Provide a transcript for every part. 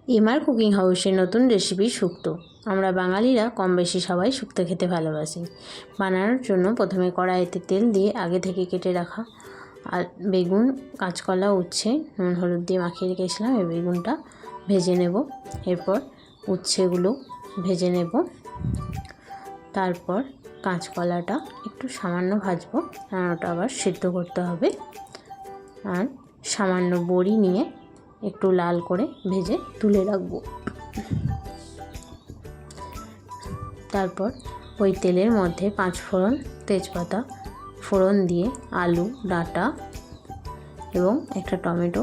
MR cooking হাউসের নতুন recipe শুক্তো। আমরা বাঙালিরা কম বেশি সবাই শুক্তো খেতে ভালোবাসি। বানানোর জন্য প্রথমে কড়াইতে তেল দিয়ে আগে থেকে কেটে রাখা আর বেগুন, কাঁচকলা, উচ্ছে নুন হলুদ দিয়ে মাখিয়ে রেখেছিলাম। এই বেগুনটা ভেজে নেব। এরপর উচ্ছেগুলো ভেজে নেব। তারপর কাঁচকলাটা একটু সামান্য ভাজবো, কারণ ওটা আবার সিদ্ধ করতে হবে। আর সামান্য বড়ি নিয়ে একটু লাল করে ভেজে তুলে রাখবো। তারপর ওই তেলের মধ্যে 5 ফোড়ন, তেজপাতা ফোড়ন দিয়ে আলু ডাঁটা এবং একটা টমেটো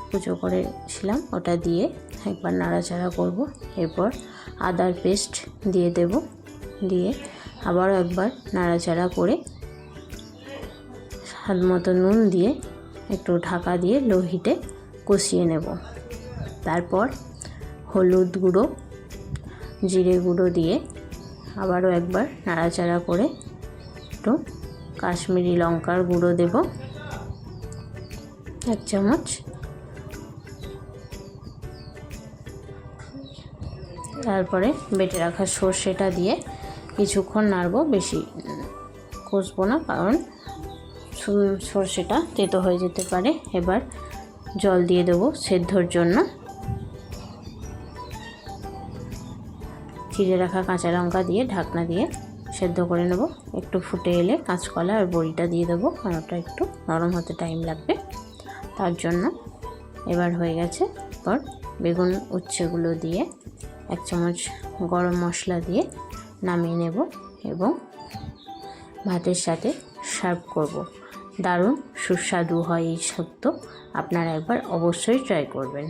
কুচো করেছিলাম ওটা দিয়ে একবার নাড়াচাড়া করব। এরপর আদার পেস্ট দিয়ে দেব, দিয়ে আবারও একবার নাড়াচাড়া করে স্বাদ মতো নুন দিয়ে একটু ঢাকা দিয়ে লো হিটে কষিয়ে নেব। তারপর হলুদ গুঁড়ো, জিরে গুঁড়ো দিয়ে আবারও একবার নাড়াচাড়া করে একটু কাশ্মীরি লঙ্কার গুঁড়ো দেব 1 চামচ। তারপরে বেটে রাখা সর্ষেটা দিয়ে কিছুক্ষণ নাড়ব, বেশি কষবো না কারণ সর্ষেটা তেতো হয়ে যেতে পারে। এবার জল দিয়ে দেবো সেদ্ধর জন্য। চিড়ে রাখা কাঁচা লঙ্কা দিয়ে ঢাকনা দিয়ে সেদ্ধ করে নেব। একটু ফুটে এলে কাঁচকলা আর বড়িটা দিয়ে দেবো, কারণ ওটা একটু নরম হতে টাইম লাগবে তার জন্য। এবার হয়ে গেছে। এরপর বেগুন উচ্ছেগুলো দিয়ে 1 চামচ গরম মশলা দিয়ে নামিয়ে নেব এবং ভাতের সাথে সার্ভ করব। দারুণ সুস্বাদু হয় এই শুক্তো, আপনারা একবার অবশ্যই ট্রাই করবেন।